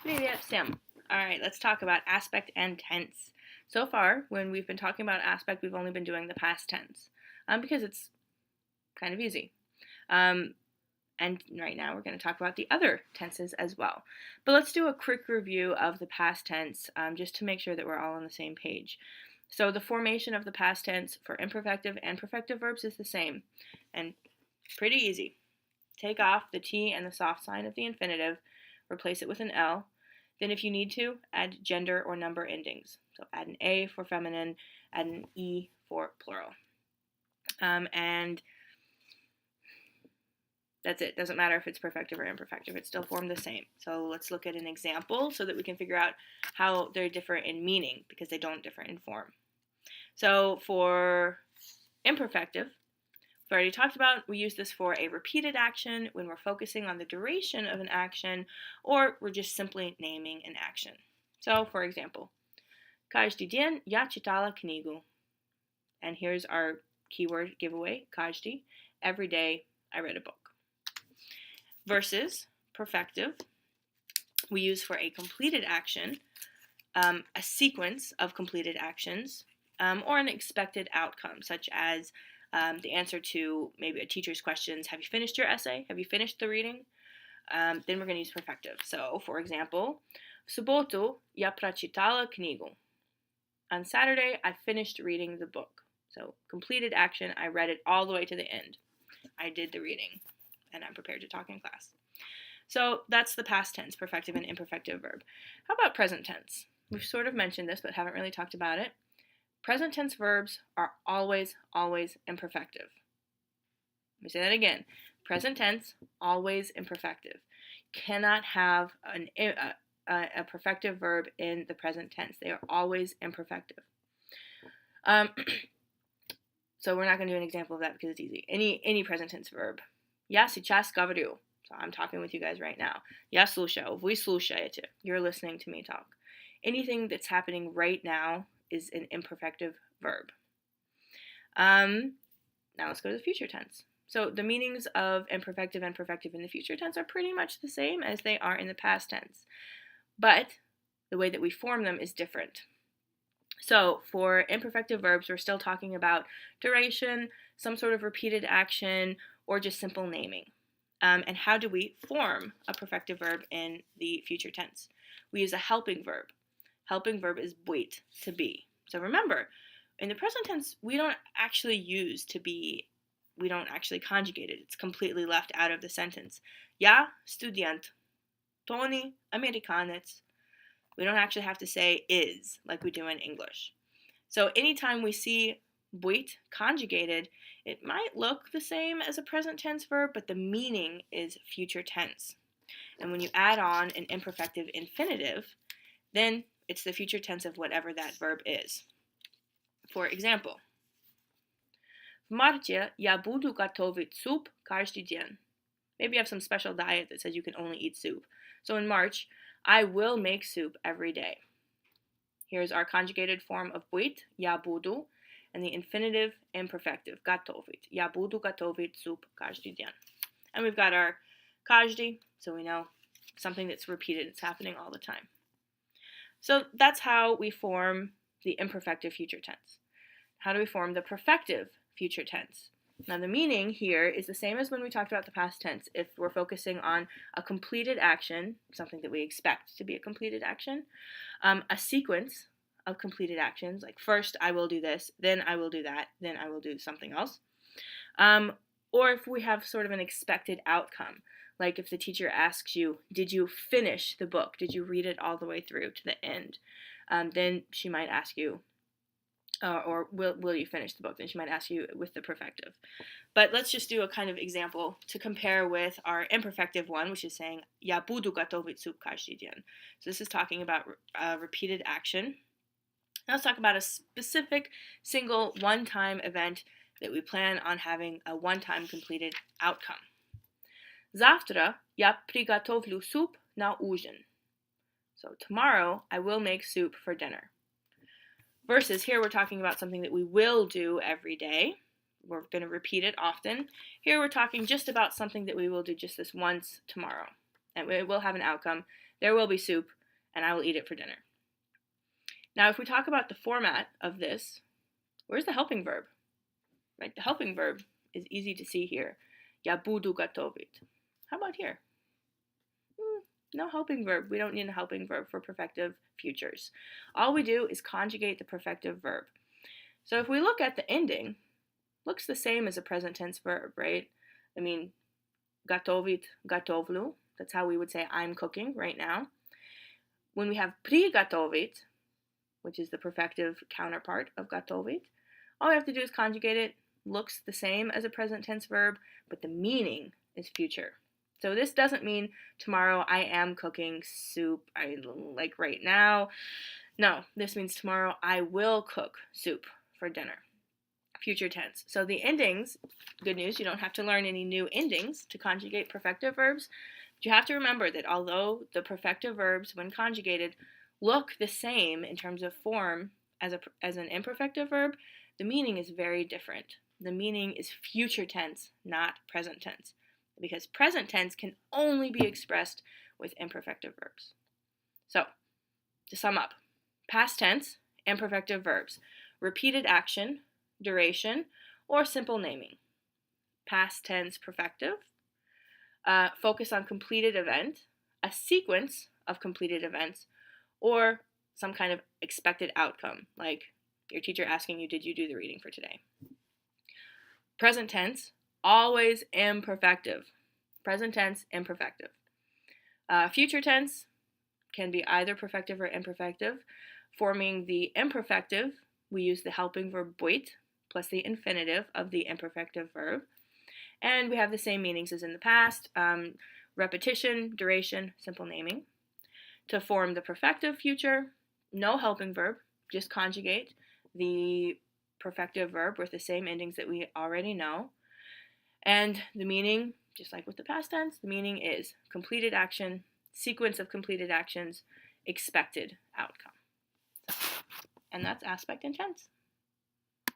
Привет всем. All right, let's talk about aspect and tense. So far, when we've been talking about aspect, we've only been doing the past tense because it's kind of easy. And right now, we're going to talk about the other tenses as well. But let's do a quick review of the past tense just to make sure that we're all on the same page. So, the formation of the past tense for imperfective and perfective verbs is the same and pretty easy. Take off the T and the soft sign of the infinitive, replace it with an L. Then, if you need to, add gender or number endings. So, add an A for feminine, add an E for plural. And that's it. Doesn't matter if it's perfective or imperfective, it's still formed the same. So, let's look at an example so that we can figure out how they're different in meaning because they don't differ in form. So, for imperfective, we've already talked about, we use this for a repeated action when we're focusing on the duration of an action or we're just simply naming an action. So, for example, Каждый день я читала книгу. And here's our keyword giveaway, каждый. Every day I read a book. Versus perfective, we use for a completed action, a sequence of completed actions, or an expected outcome, such as the answer to maybe a teacher's questions. Have you finished your essay? Have you finished the reading? Then we're going to use perfective. So, for example, в субботу я прочитала книгу. On Saturday, I finished reading the book. So, completed action, I read it all the way to the end. I did the reading, and I'm prepared to talk in class. So, that's the past tense, perfective and imperfective verb. How about present tense? We've sort of mentioned this, but haven't really talked about it. Present tense verbs are always, always imperfective. Let me say that again. Present tense, always imperfective. Cannot have a perfective verb in the present tense. They are always imperfective. So we're not going to do an example of that because it's easy. Any present tense verb. Я сейчас говорю. So I'm talking with you guys right now. Я слушаю. Вы слушаете. You're listening to me talk. Anything that's happening right now is an imperfective verb. Now let's go to the future tense. So the meanings of imperfective and perfective in the future tense are pretty much the same as they are in the past tense. But the way that we form them is different. So for imperfective verbs, we're still talking about duration, some sort of repeated action, or just simple naming. And how do we form a perfective verb in the future tense? We use a helping verb. Helping verb is быть, to be. So remember, in the present tense, we don't actually use to be, we don't actually conjugate it. It's completely left out of the sentence. Я студент. Tony американец. We don't actually have to say is like we do in English. So anytime we see быть conjugated, it might look the same as a present tense verb, but the meaning is future tense. And when you add on an imperfective infinitive, then it's the future tense of whatever that verb is. For example, в марте я буду готовить суп каждый день. Maybe you have some special diet that says you can only eat soup. So in March, I will make soup every day. Here's our conjugated form of быть, я буду, and the infinitive imperfective, готовить. Я буду готовить суп каждый день. And we've got our каждый, so we know something that's repeated, it's happening all the time. So that's how we form the imperfective future tense. How do we form the perfective future tense? Now the meaning here is the same as when we talked about the past tense. If we're focusing on a completed action, something that we expect to be a completed action, a sequence of completed actions, like first I will do this, then I will do that, then I will do something else. Or if we have sort of an expected outcome, like if the teacher asks you, did you finish the book? Did you read it all the way through to the end? Then she might ask you, or will you finish the book? Then she might ask you with the perfective. But let's just do a kind of example to compare with our imperfective one, which is saying, я буду готовить суп каждый день. So this is talking about repeated action. Now let's talk about a specific, single, one-time event that we plan on having a one-time completed outcome. Завтра я приготовлю суп на ужин. So tomorrow I will make soup for dinner. Versus here we're talking about something that we will do every day. We're going to repeat it often. Here we're talking just about something that we will do just this once tomorrow. And it will have an outcome. There will be soup, and I will eat it for dinner. Now, if we talk about the format of this, where's the helping verb? Right, the helping verb is easy to see here. Я буду готовить. How about here? No helping verb. We don't need a helping verb for perfective futures. All we do is conjugate the perfective verb. So if we look at the ending, looks the same as a present tense verb, right? I mean, готовить, готовлю. That's how we would say I'm cooking right now. When we have приготовить, which is the perfective counterpart of готовить, all we have to do is conjugate it. Looks the same as a present tense verb, but the meaning is future. So this doesn't mean tomorrow I am cooking soup, like right now. No, this means tomorrow I will cook soup for dinner. Future tense. So the endings, good news, you don't have to learn any new endings to conjugate perfective verbs. But you have to remember that although the perfective verbs, when conjugated, look the same in terms of form as an imperfective verb, the meaning is very different. The meaning is future tense, not present tense, because present tense can only be expressed with imperfective verbs. So, to sum up, past tense, imperfective verbs, repeated action, duration, or simple naming. Past tense, perfective, focus on completed event, a sequence of completed events, or some kind of expected outcome, like your teacher asking you, did you do the reading for today? Present tense, always imperfective. Present tense, imperfective. Future tense can be either perfective or imperfective. Forming the imperfective, we use the helping verb будет plus the infinitive of the imperfective verb. And we have the same meanings as in the past. Repetition, duration, simple naming. To form the perfective future, no helping verb, just conjugate the perfective verb with the same endings that we already know. And the meaning, just like with the past tense, the meaning is completed action, sequence of completed actions, expected outcome. And that's aspect and tense.